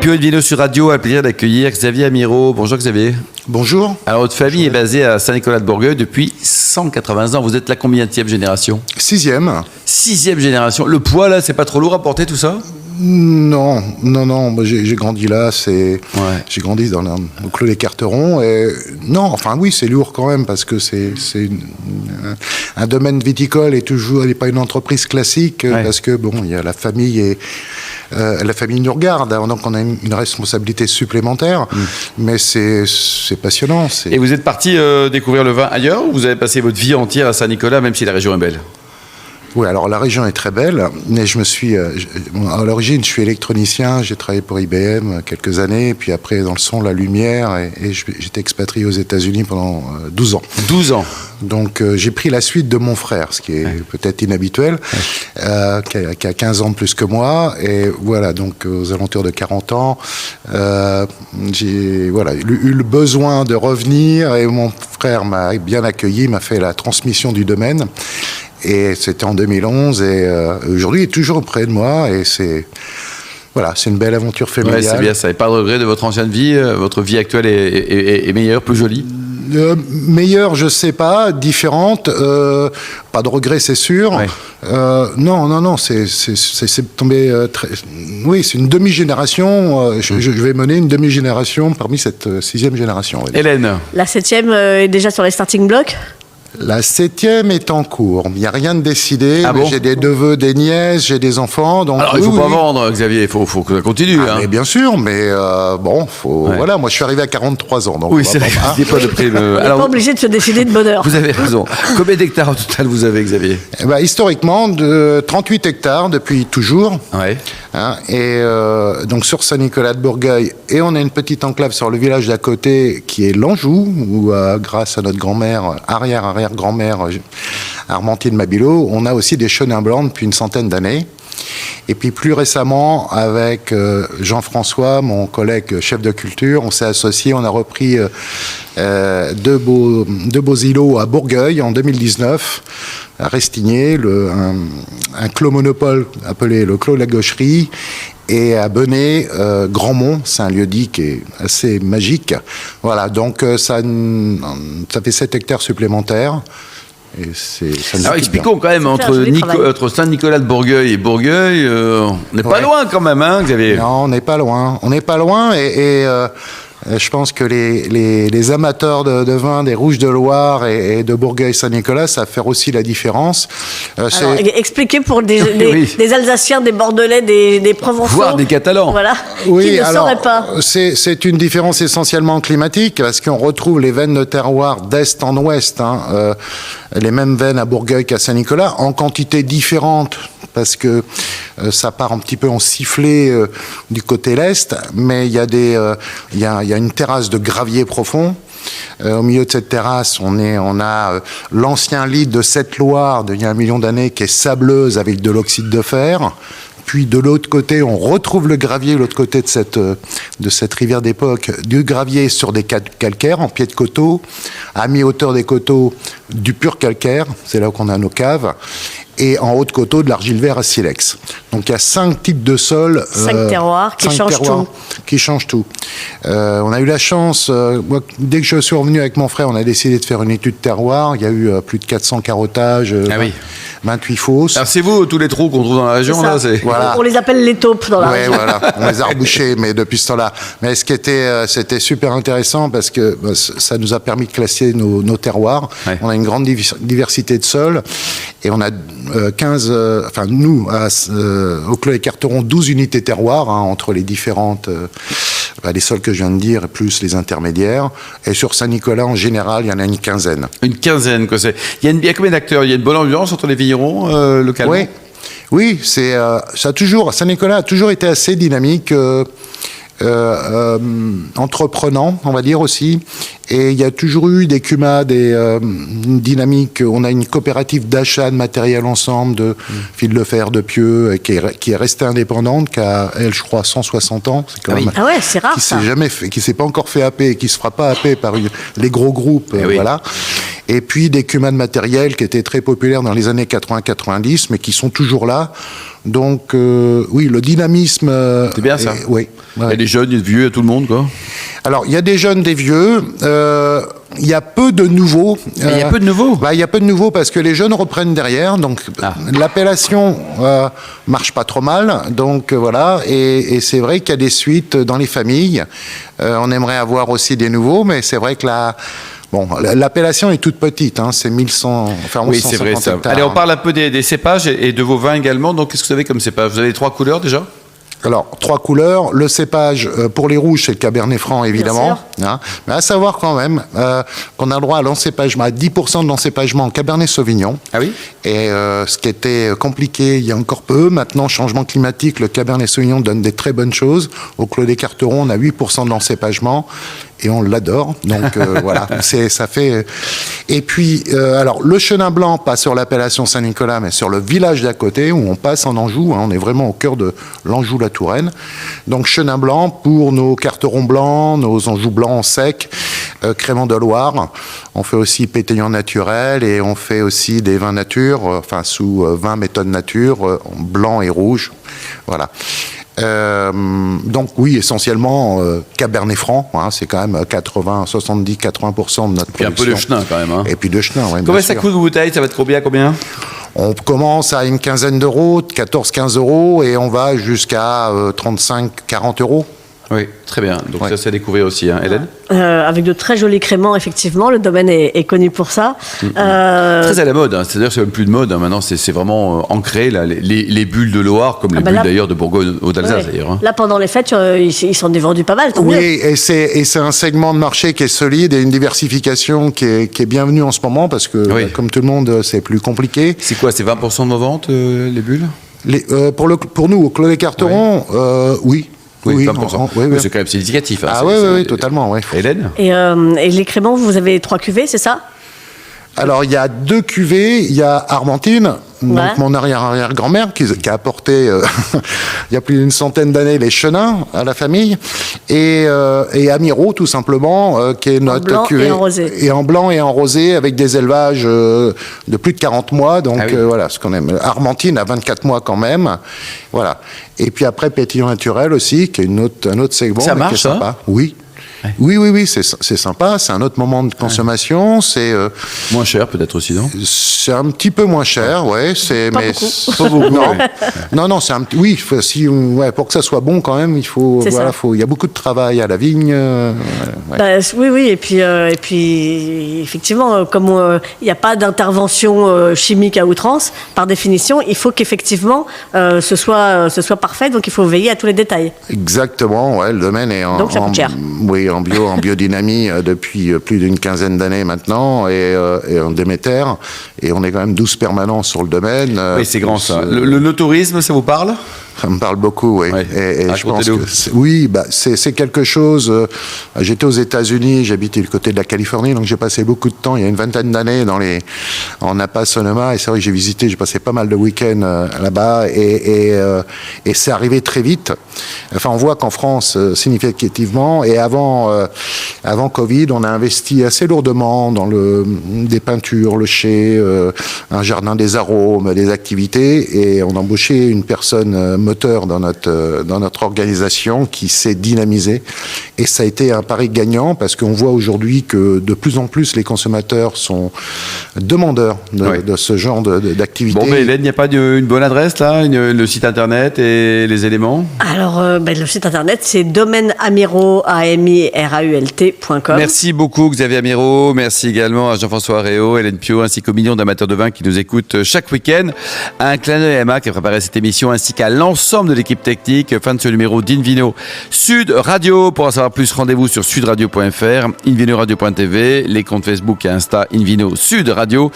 Pio et Vino sur Radio a le plaisir d'accueillir Xavier Amirault. Bonjour Xavier. Bonjour. Alors votre famille est basée à Saint-Nicolas-de-Bourgueil depuis 180 ans. Vous êtes la combienième génération? 6e. 6e génération. Le poids là, c'est pas trop lourd à porter tout ça? Non. Moi, j'ai grandi là. J'ai grandi au Clos des Carterons. Et non, enfin oui, c'est lourd quand même parce que c'est un domaine viticole et toujours, n'est pas une entreprise classique parce que bon, il y a la famille et la famille nous regarde, hein, donc on a une responsabilité supplémentaire, mais c'est passionnant. Et vous êtes parti découvrir le vin ailleurs ou vous avez passé votre vie entière à Saint-Nicolas, même si la région est belle? Oui, alors la région est très belle, mais à l'origine, je suis électronicien, j'ai travaillé pour IBM quelques années, puis après dans le son, la lumière, et j'étais expatrié aux États-Unis pendant 12 ans. 12 ans. Donc j'ai pris la suite de mon frère, ce qui est peut-être inhabituel, qui a 15 ans de plus que moi, et voilà, donc aux alentours de 40 ans, j'ai eu le besoin de revenir, et mon frère m'a bien accueilli, m'a fait la transmission du domaine. Et c'était en 2011 et aujourd'hui il est toujours auprès de moi et c'est une belle aventure familiale. Ouais, c'est bien, ça n'avez pas de regret de votre ancienne vie, votre vie actuelle est meilleure, plus jolie? Meilleure, je sais pas, différente, pas de regret, c'est sûr. Ouais. Non, c'est tombé très... Oui, c'est une demi-génération. Je vais mener une demi-génération parmi cette 6e génération. Hélène. La 7e est déjà sur les starting blocks? La 7e est en cours. Il n'y a rien de décidé. Ah bon? J'ai des neveux, des nièces, j'ai des enfants. Donc alors, il ne faut pas vendre, Xavier. Il faut que ça continue. Mais bien sûr, mais voilà. Moi, je suis arrivé à 43 ans. Donc oui, c'est vrai. Il n'est pas de prime. On n'est pas obligé de se décider de bonne heure. Vous avez raison. Combien d'hectares au total vous avez, Xavier? Historiquement, de 38 hectares depuis toujours. Ouais. Hein, et donc sur Saint-Nicolas-de-Bourgueil. Et on a une petite enclave sur le village d'à côté qui est l'Anjou, où grâce à notre grand-mère, arrière-grand-mère Armentine Mabillot, on a aussi des chenins blancs depuis une centaine d'années. Et puis plus récemment, avec Jean-François, mon collègue chef de culture, on s'est associés, on a repris deux beaux îlots à Bourgueil en 2019, à Restigné, un clos monopole appelé le Clos de la Gaucherie, et à Benay, Grandmont, c'est un lieu-dit qui est assez magique. Voilà, donc ça fait 7 hectares supplémentaires. Et alors expliquons quand même, entre Saint-Nicolas-de-Bourgueil et Bourgueil, on n'est pas loin quand même, hein, Xavier? Non, on n'est pas loin, et je pense que les amateurs de vin des Rouges de Loire et de Bourgueil-Saint-Nicolas savent faire aussi la différence. Alors, expliquez pour des Alsaciens, des Bordelais, des Provençaux. Voire des Catalans. Voilà, oui, qui ne sauraient pas. C'est une différence essentiellement climatique, parce qu'on retrouve les veines de terroir d'est en ouest, hein, les mêmes veines à Bourgueil qu'à Saint-Nicolas, en quantité différente, parce que ça part un petit peu en sifflet du côté l'est, mais il y a une terrasse de gravier profond. Au milieu de cette terrasse, on a l'ancien lit de Cette-Loire d'il y a 1 million d'années qui est sableuse avec de l'oxyde de fer. Puis de l'autre côté, on retrouve le gravier, de l'autre côté de cette rivière d'époque, du gravier sur des calcaires en pied de coteau, à mi-hauteur des coteaux, du pur calcaire, c'est là qu'on a nos caves, et en haut de coteau, de l'argile vert à silex. Donc il y a 5 types de sols. 5 terroirs qui changent tout. On a eu la chance, moi, dès que je suis revenu avec mon frère, on a décidé de faire une étude terroir. Il y a eu plus de 400 carottages, 28 fosses. Alors c'est vous, tous les trous qu'on trouve dans la région, là, voilà. On les appelle les taupes dans la région. Voilà, on les a rebouchés, mais depuis ce temps-là. Mais c'était super intéressant parce que ça nous a permis de classer nos terroirs. Ouais. On a une grande diversité de sols et on a 15, nous, au Clos des Carterons, 12 unités terroirs, hein, entre les différentes, les sols que je viens de dire, plus les intermédiaires. Et sur Saint-Nicolas, en général, il y en a une quinzaine. Une quinzaine, quoi. Il y a combien d'acteurs? Il y a une bonne ambiance entre les vignerons, localement? Oui, Saint-Nicolas a toujours été assez dynamique, entreprenant, on va dire aussi. Et il y a toujours eu des CUMA, une dynamique. On a une coopérative d'achat de matériel ensemble, de fil de fer, de pieux, qui est restée indépendante, qui a, elle, je crois, 160 ans. C'est quand même, ah ouais, c'est rare, ça. Qui s'est pas encore fait happer, et qui se fera pas happer par les gros groupes, voilà. Et puis des CUMA de matériel qui étaient très populaires dans les années 80-90, mais qui sont toujours là. Donc, oui, le dynamisme... c'est bien ça. Oui. Il y a des jeunes, des vieux, il y a tout le monde, quoi. Alors, il y a des jeunes, des vieux. Il y a peu de nouveaux. Il y a peu de nouveaux. Il y a peu de nouveaux parce que les jeunes reprennent derrière. Donc, l'appellation marche pas trop mal. Donc, voilà. Et c'est vrai qu'il y a des suites dans les familles. On aimerait avoir aussi des nouveaux, mais c'est vrai que l'appellation est toute petite, hein, c'est 1100, enfin 1150 oui, c'est vrai, ça. hectares. Allez, on parle un peu des cépages et de vos vins également. Donc, qu'est-ce que vous avez comme cépage? Vous avez les 3 couleurs déjà? Alors, 3 couleurs. Le cépage, pour les rouges, c'est le Cabernet Franc, évidemment. Hein. Mais à savoir quand même qu'on a le droit à l'encépagement, à 10% de l'encépagement en Cabernet Sauvignon. Ah oui? Et ce qui était compliqué il y a encore peu, maintenant, changement climatique, le Cabernet Sauvignon donne des très bonnes choses. Au Clos des Carterons, on a 8% de l'encépagement. Et on l'adore, donc voilà, ça fait... Et puis, alors, le Chenin Blanc, pas sur l'appellation Saint-Nicolas, mais sur le village d'à côté, où on passe en Anjou, hein, on est vraiment au cœur de l'Anjou-la-Touraine. Donc, Chenin Blanc pour nos Carterons blancs, nos Anjou blancs secs, Crémant de Loire. On fait aussi pétillant naturel et on fait aussi des vins nature, enfin, sous 20 méthodes nature, blanc et rouge, voilà. Donc oui, essentiellement Cabernet Franc, hein, c'est quand même 70-80% de notre production. Et un peu de Chenin quand même. Hein. Et puis de Chenin, oui. Combien ça coûte une bouteille? Ça va être combien? On commence à une quinzaine d'euros, 14-15 euros, et on va jusqu'à 35-40 euros. Oui, très bien. Donc ça, c'est à découvrir aussi, hein. Hélène? Avec de très jolis créments, effectivement. Le domaine est connu pour ça. Très à la mode. Hein. C'est-à-dire que c'est même plus de mode. Hein. Maintenant, c'est vraiment ancré. Là, les bulles de Loire, comme les bulles d'ailleurs de Bourgogne ou d'Alsace, d'ailleurs. Hein. Là, pendant les fêtes, ils sont vendus pas mal. Tant mieux. Et c'est un segment de marché qui est solide et une diversification qui est bienvenue en ce moment parce que, comme tout le monde, c'est plus compliqué. C'est quoi? C'est 20% de nos ventes, les bulles? Pour nous, au Clos des Carterons, oui. Oui, 20%. Oui. C'est quand même significatif. Hein. Oui, totalement. Ouais. Hélène? Et les créments, vous avez 3 cuvées, c'est ça? Alors, il y a 2 cuvées. Il y a Armentine, donc mon arrière-arrière-grand-mère, qui a apporté, il y a plus d'une centaine d'années, les chenins à la famille. Et Amiro, tout simplement, qui est notre cuvée. Et en blanc et en rosé, avec des élevages de plus de 40 mois. Donc, voilà, ce qu'on aime. Armentine à 24 mois quand même. Voilà. Et puis après, pétillant naturel aussi, qui est un autre segment. Ça marche, qui est sympa. Oui. Oui, c'est sympa, c'est un autre moment de consommation, c'est... moins cher peut-être aussi, non? C'est un petit peu moins cher, ouais, c'est... Pas beaucoup. Non, c'est un petit... Oui, pour que ça soit bon quand même, il faut... il y a beaucoup de travail à la vigne. Oui, et puis effectivement, comme il n'y a pas d'intervention chimique à outrance, par définition, il faut qu'effectivement ce soit parfait, donc il faut veiller à tous les détails. Exactement, ouais, le domaine est donc ça coûte cher. Oui, en biodynamie depuis plus d'une quinzaine d'années maintenant et en Déméter. Et on est quand même 12 permanents sur le domaine. Oui, c'est grand ça. Le no-tourisme, ça vous parle? Ça me parle beaucoup, oui. Et je pense que c'est quelque chose. J'étais aux États-Unis, j'habitais du côté de la Californie, donc j'ai passé beaucoup de temps, il y a une vingtaine d'années, en Napa Sonoma, et c'est vrai que j'ai passé pas mal de week-ends là-bas, et c'est arrivé très vite. Enfin, on voit qu'en France, significativement, et avant Covid, on a investi assez lourdement dans des peintures, le chai, un jardin des arômes, des activités, et on a embauché une personne moteur dans notre organisation qui s'est dynamisée, et ça a été un pari gagnant parce qu'on voit aujourd'hui que de plus en plus les consommateurs sont demandeurs de ce genre d'activité. Bon, mais Hélène, il n'y a pas une bonne adresse là, le site internet et les éléments? Alors, le site internet, c'est domaine-amirault.com. Merci beaucoup Xavier Amirault, merci également à Jean-François Réau, Hélène Pio, ainsi qu'aux millions d'amateurs de vin qui nous écoutent chaque week-end. Un clin d'œil à Emma qui a préparé cette émission, ainsi qu'à l'ensemble de l'équipe technique. Fin de ce numéro d'Invino Sud Radio. Pour en savoir plus, rendez-vous sur sudradio.fr, invinoradio.tv, les comptes Facebook et Insta Invino Sud Radio.